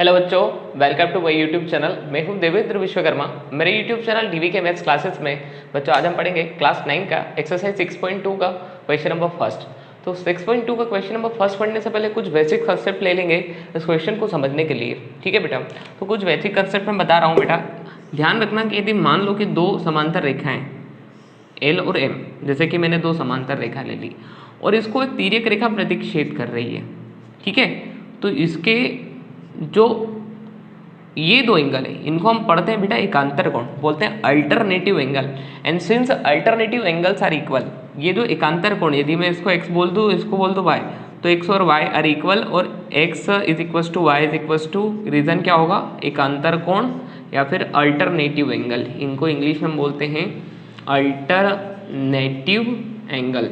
Hello बच्चों, welcome to my YouTube channel. मैं हूं देवेंद्र विश्वकर्मा। मेरे यूट्यूब चैनल डीवी के मैथ्स क्लासेस में बच्चों आज हम पढ़ेंगे क्लास 9 का एक्सरसाइज 6.2 का क्वेश्चन नंबर फर्स्ट। तो 6.2 का क्वेश्चन नंबर फर्स्ट पढ़ने से पहले कुछ बेसिक कंसेप्ट ले लेंगे इस क्वेश्चन को समझने के लिए। ठीक है बेटा, तो कुछ बेसिक कंसेप्ट मैं बता रहा हूँ बेटा। ध्यान रखना कि यदि मान लो कि दो समांतर रेखाएं एल और एम, जैसे कि मैंने दो समांतर रेखा ले ली और इसको एक तिर्यक रेखा प्रतिच्छेद कर रही है। ठीक है, तो इसके जो ये दो एंगल है इनको हम पढ़ते हैं बेटा एकांतर कोण, बोलते हैं alternative angle. And since alternative angles are equal, ये जो एकांतर कोण, यदि मैं इसको x बोल दूँ, इसको बोल दूँ y, तो x और y आर इक्वल और x is equal to y is equal to reason क्या होगा, एकांतर कोण या फिर अल्टरनेटिव एंगल। इनको इंग्लिश में बोलते हैं अल्टरनेटिव एंगल।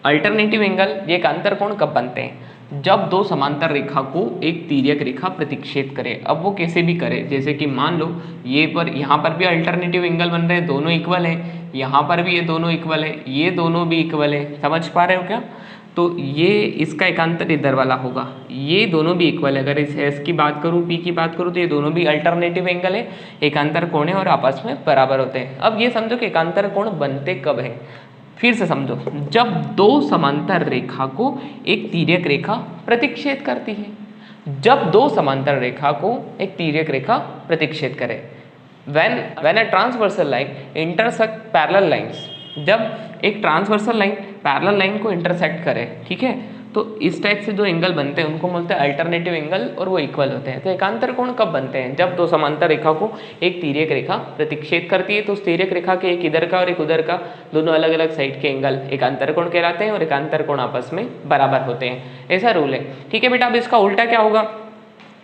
अल्टरनेटिव एंगल ये एकांतर कोण कब बनते हैं, जब दो समांतर रेखा को एक तिर्यक रेखा प्रतिच्छेद करे। अब वो कैसे भी करे, जैसे कि मान लो ये पर यहाँ पर भी अल्टरनेटिव एंगल बन रहे हैं, दोनों इक्वल है, यहाँ पर भी ये दोनों इक्वल है, ये दोनों भी इक्वल है। समझ पा रहे हो क्या? तो ये इसका एकांतर इधर वाला होगा, ये दोनों भी इक्वल है। अगर इस एस की बात करूँ, पी की बात करूँ, तो ये दोनों भी अल्टरनेटिव एंगल है, एकांतर कोण है और आपस में बराबर होते हैं। अब ये समझो कि एकांतर कोण बनते कब है, फिर से समझो, जब दो समांतर रेखा को एक तिर्यक रेखा प्रतिच्छेद करती है। जब दो समांतर रेखा को एक तिर्यक रेखा प्रतिच्छेद करे, when a transversal line intersect parallel lines, जब एक ट्रांसवर्सल लाइन पैरेलल लाइन को इंटरसेक्ट करे, ठीक है, तो इस टाइप से जो एंगल बनते हैं उनको बोलते हैं अल्टरनेटिव एंगल और वो इक्वल होते हैं। तो एकांतर कोण कब बनते हैं, जब दो समांतर रेखा को एक तिर्यक रेखा प्रतिच्छेद करती है। तो उस तिर्यक रेखा के एक इधर का और एक उधर का दोनों अलग अलग साइड के एंगल एकांतर कोण कहलाते हैं और एकांतर कोण आपस में बराबर होते हैं। ऐसा रूल है। ठीक है बेटा, अब इसका उल्टा क्या होगा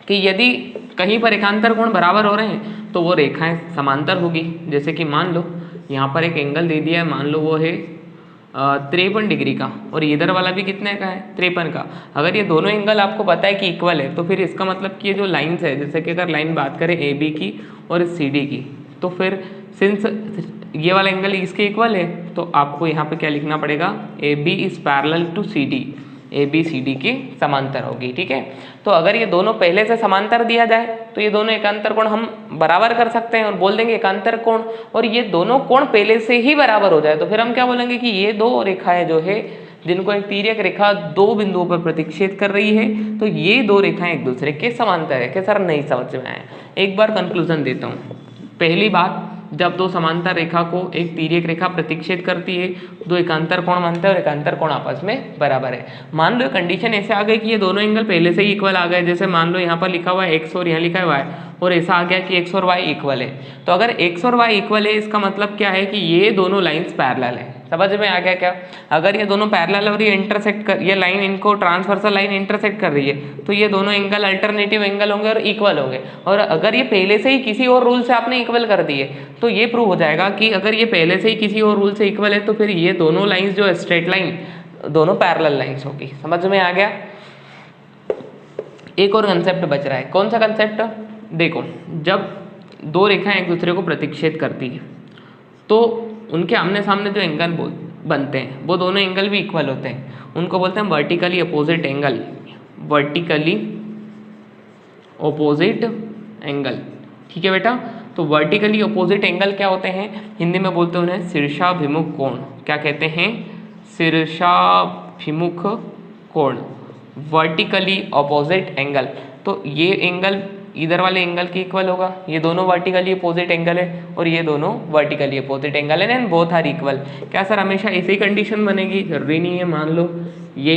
कि यदि कहीं पर एकांतर कोण बराबर हो रहे हैं तो वो रेखाएं समांतर होगी। जैसे कि मान लो यहाँ पर एक एंगल दे दिया है, मान लो वो है 53 डिग्री का और इधर वाला भी कितने का है, 53 का। अगर ये दोनों एंगल आपको पता है कि इक्वल है, तो फिर इसका मतलब कि ये जो लाइन्स है, जैसे कि अगर लाइन बात करें ए बी की और सी डी की, तो फिर सिंस ये वाला एंगल इसके इक्वल है तो आपको यहाँ पे क्या लिखना पड़ेगा, A B is parallel to C D, A B C D की समांतर होगी। ठीक है, तो अगर ये दोनों पहले से समांतर दिया जाए तो ये दोनों एकांतर कोण हम बराबर कर सकते हैं और बोल देंगे एकांतर कोण। और ये दोनों कोण पहले से ही बराबर हो जाए तो फिर हम क्या बोलेंगे कि ये दो रेखाएं जो है जिनको एक तिर्यक रेखा दो बिंदुओं पर प्रतिच्छेद कर रही है, तो ये दो रेखाएं एक दूसरे के समांतर है। क्या सर नहीं समझ में आया? एक बार कंक्लूजन देता हूँ। पहली बात, जब दो समांतर रेखा को एक तिर्यक रेखा प्रतिच्छेद करती है, दो एकांतर कोण बनते हैं और एकांतर कोण आपस में बराबर है। मान लो कंडीशन ऐसे आ गई कि ये दोनों एंगल पहले से ही इक्वल आ गए। जैसे मान लो यहाँ पर लिखा हुआ है x और यहाँ लिखा है y, और ऐसा आ गया कि x और y इक्वल है। तो अगर x और y इक्वल है, इसका मतलब क्या है कि ये दोनों लाइन्स पैरेलल है। समझ में आ गया क्या? अगर ये दोनों पैरेलल और ये इंटरसेक्ट कर, ये लाइन इनको ट्रांसवर्सल लाइन इंटरसेक्ट कर रही है, तो ये दोनों एंगल अल्टरनेटिव एंगल होंगे और इक्वल होंगे। और अगर ये पहले से ही किसी और रूल से आपने इक्वल कर दिए तो ये प्रूव हो जाएगा कि अगर ये पहले से ही किसी और रूल से इक्वल है तो फिर ये दोनों लाइन्स जो स्ट्रेट लाइन दोनों पैरेलल लाइन्स होगी। समझ में आ गया? एक और कंसेप्ट बच रहा है। कौन सा कंसेप्ट? देखो, जब दो रेखाएं एक दूसरे को प्रतिच्छेद करती है तो उनके आमने सामने जो एंगल बनते हैं वो दोनों एंगल भी इक्वल होते हैं। उनको बोलते हैं vertically opposite angle. Vertically opposite angle. ठीक है बेटा, तो वर्टिकली अपोजिट एंगल क्या होते हैं, हिंदी में बोलते हैं उन्हें शीर्षाभिमुख कोण। क्या कहते हैं? शीर्षाभिमुख कोण, वर्टिकली अपोजिट एंगल। तो ये एंगल इधर वाले एंगल की इक्वल होगा, ये दोनों वर्टिकली अपोजिट एंगल है और ये दोनों वर्टिकली अपोजिट एंगल है, एंड बोथ आर इक्वल। क्या सर हमेशा ऐसी कंडीशन बनेगी? जरूरी नहीं है। मान लो ये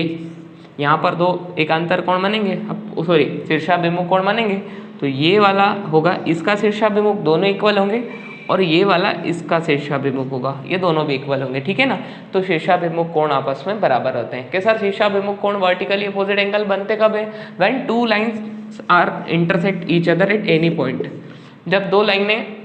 यहाँ पर दो एकांतर कोण बनेंगे, अब सॉरी शीर्षाभिमुख कोण बनेंगे, तो ये वाला होगा इसका शीर्षाभिमुख, दोनों इक्वल होंगे, और ये वाला इसका शीर्षाभिमुख होगा, ये दोनों भी इक्वल होंगे। ठीक है ना? तो शीर्षाभिमुख कोण आपस में बराबर होते हैं। क्या सर शीर्षाभिमुख कोण वर्टिकली अपोजिट एंगल बनते कब है? When two lines are intersect each other at any point. जब दो लाइनें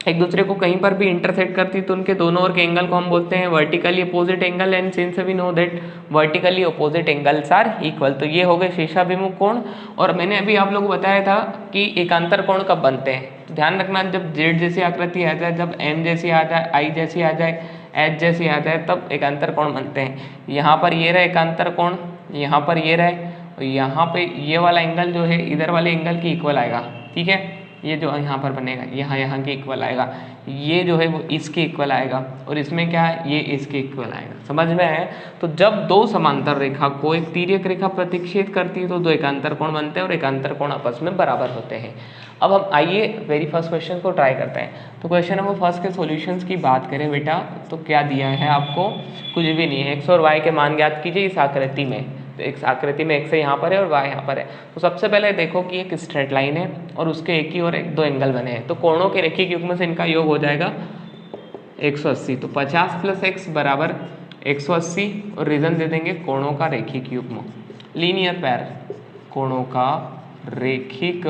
एक दूसरे को कहीं पर भी इंटरसेक्ट करती तो उनके दोनों ओर के एंगल को हम बोलते हैं vertically opposite angle. And since we know that vertically opposite angles are equal, तो ये हो गए शीर्षाभिमुख कोण। और मैंने अभी आप लोगों को बताया था कि एकांतर कोण कब बनते हैं। तो ध्यान रखना, जब जेड जैसी आकृति आ जाए, जब एम जैसी आ जाए, आई जैसी आ जाए, एच जैसी आ जाए, तब एकांतर कोण बनते हैं। यहाँ पर ये रहे एकांतर कोण, यहाँ पर ये रहे, यहाँ पे ये वाला एंगल जो है इधर वाले एंगल के इक्वल आएगा, ठीक है। ये जो यहाँ पर बनेगा यहाँ के इक्वल आएगा, ये जो है वो इसके इक्वल आएगा, और इसमें क्या है, ये इसके इक्वल आएगा। समझ में आया? तो जब दो समांतर रेखा को एक तिर्यक रेखा प्रतिच्छेद करती है तो दो एकांतर कोण बनते हैं और एकांतर कोण आपस में बराबर होते हैं। अब हम आइए वेरी फर्स्ट क्वेश्चन को ट्राई करते हैं। तो क्वेश्चन नंबर फर्स्ट के सॉल्यूशंस की बात करें बेटा, तो क्या दिया है आपको, कुछ भी नहीं है। x और y के मान ज्ञात कीजिए इस आकृति में। तो एक आकृति में x यहाँ पर है और y यहाँ पर है। तो सबसे पहले देखो कि एक स्ट्रेट लाइन है और उसके एक ही और एक दो एंगल बने हैं, तो कोणों के रेखिक युग्म से इनका योग हो जाएगा 180। तो 50 + x बराबर 180, और रीजन दे देंगे कोणों का रेखिक युग्म, लीनियर पेयर, कोणों का रेखिक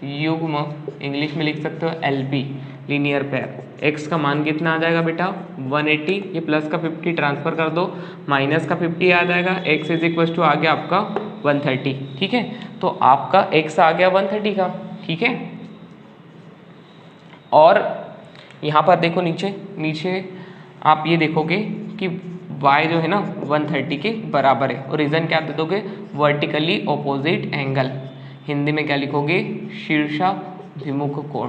युग्म, इंग्लिश में लिख सकते हो LP, लीनियर पेयर। x का मान कितना आ जाएगा बेटा 180, ये प्लस का 50 ट्रांसफर कर दो, माइनस का 50 आ जाएगा, x = आ गया आपका 130, ठीक है। तो आपका x आ गया 130 का, ठीक है। और यहाँ पर देखो नीचे आप ये देखोगे कि y जो है ना 130 के बराबर है, और रीजन क्या दे दोगे, वर्टिकली ऑपोजिट एंगल, हिंदी में क्या लिखोगे, शीर्षाभिमुख कोण।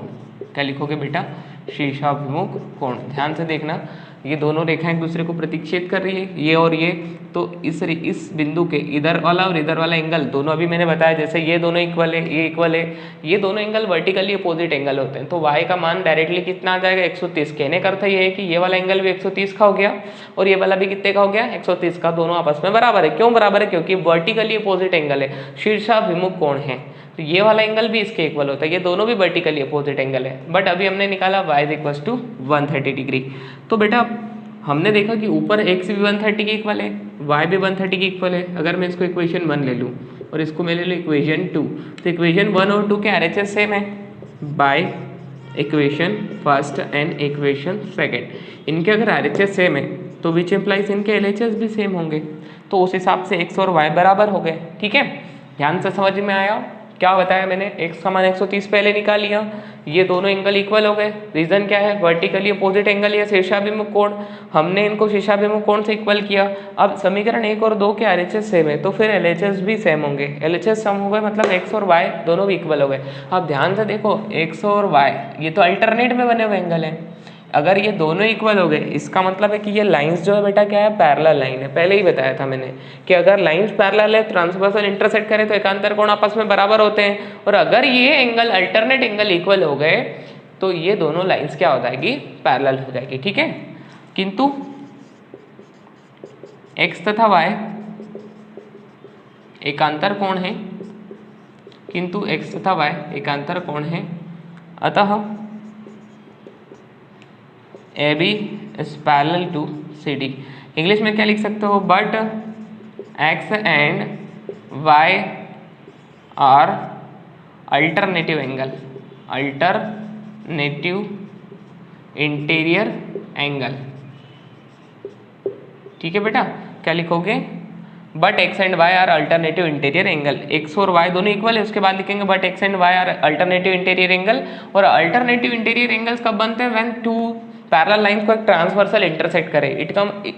क्या लिखोगे बेटा, शीर्षाभिमुख कोण। ध्यान से देखना, ये दोनों रेखाएं एक दूसरे को प्रतिच्छेद कर रही है, ये और ये। तो इस बिंदु के इधर वाला और इधर वाला एंगल दोनों, अभी मैंने बताया जैसे ये दोनों इक्वल है, ये इक्वल है, ये दोनों एंगल वर्टिकली अपोजिट एंगल होते हैं। तो y का मान डायरेक्टली कितना आ जाएगा 130। कहने का अर्थ ये है कि ये वाला एंगल भी 130 का हो गया और ये वाला भी कितने का हो गया 130 का, दोनों आपस में बराबर है। क्यों बराबर है, क्योंकि वर्टिकली अपोजिट एंगल है, शीर्षाभिमुख कोण है, तो ये वाला एंगल भी इसके इक्वल होता है, ये दोनों भी वर्टिकली अपोजिट एंगल है। बट अभी हमने निकाला y = 130 डिग्री। तो बेटा हमने देखा कि ऊपर x भी 130 के इक्वल है, y भी 130 के इक्वल है। अगर मैं इसको इक्वेशन 1 ले लूँ और इसको मैं ले लूँ इक्वेशन 2, तो इक्वेशन 1 और 2 के RHS सेम है by equation first and equation second. इनके अगर RHS सेम है तो विच इम्प्लाइज इनके LHS भी सेम होंगे, तो उस हिसाब से x और y बराबर हो गए, ठीक है। ध्यान से समझ में आया? क्या बताया मैंने, x का मान 130 पहले निकाल लिया, ये दोनों एंगल इक्वल हो गए। रीजन क्या है, वर्टिकली अपोजिट एंगल या शीर्षाभिमुख कोण, हमने इनको शीर्षाभिमुख कोण से इक्वल किया। अब समीकरण 1 और 2 के RHS सेम है तो फिर LHS भी सेम होंगे, LHS सम हो गए, मतलब x और y दोनों भी इक्वल हो गए। अब ध्यान से देखो x और y ये तो अल्टरनेट में बने हुए एंगल हैं, अगर ये दोनों इक्वल हो गए इसका मतलब है कि ये लाइंस जो है बेटा क्या है, पैरेलल लाइन है। पहले ही बताया था मैंने कि अगर लाइंस पैरेलल है, ट्रांसवर्सल इंटरसेक्ट करें तो एकांतर कोण आपस में बराबर होते हैं, और अगर ये एंगल अल्टरनेट एंगल इक्वल हो गए तो ये दोनों लाइंस क्या हो जाएगी, पैरेलल हो जाएगी, ठीक है। किंतु x तथा y एकांतर कोण है, किंतु x तथा y एकांतर कोण है, अतः AB is parallel to CD। English में क्या लिख सकते हो, but x and y are alternative angle, alternative interior angle, ठीक है बेटा। क्या लिखोगे, but x and y are alternative interior angle, x और y दोनों इक्वल है, उसके बाद लिखेंगे but x and y are alternative interior angle. और अल्टरनेटिव इंटीरियर एंगल्स कब बनते हैं, व्हेन टू पैरेलल लाइंस को एक ट्रांसवर्सल इंटरसेक्ट करे।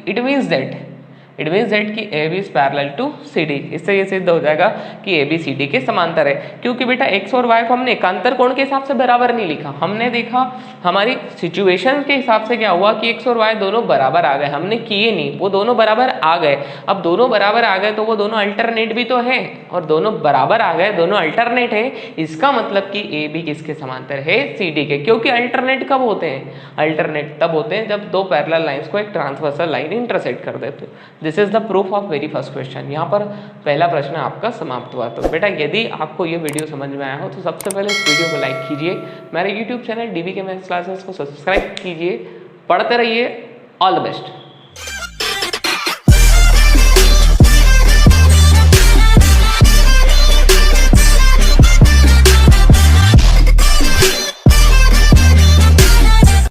इट मींस दैट कि AB is parallel to CD। इससे ये सिद्ध हो जाएगा कि AB CD के समांतर है, क्योंकि बेटा x और y को हमने एकांतर कोण के हिसाब से बराबर नहीं लिखा, हमने देखा हमारी सिचुएशन के हिसाब से क्या हुआ कि x और y दोनों बराबर आ गए, हमने किए नहीं, वो दोनों बराबर आ गए। अब दोनों बराबर आ गए तो वो दोनों अल्टरनेट भी तो है, और दोनों बराबर आ गए, दोनों अल्टरनेट है, इसका मतलब कि AB किसके समांतर है, CD के। क्योंकि अल्टरनेट कब होते हैं, अल्टरनेट तब होते हैं जब दो पैरेलल लाइंस को एक ट्रांसवर्सल लाइन इंटरसेक्ट कर देते हो। This is the proof of very first question. यहाँ पर पहला प्रश्न आपका समाप्त हुआ। तो बेटा यदि आपको ये वीडियो समझ में आया हो तो सबसे पहले इस वीडियो को लाइक कीजिए, मेरे YouTube channel DBK maths classes को सब्सक्राइब कीजिए, पढ़ते रहिए। All the best.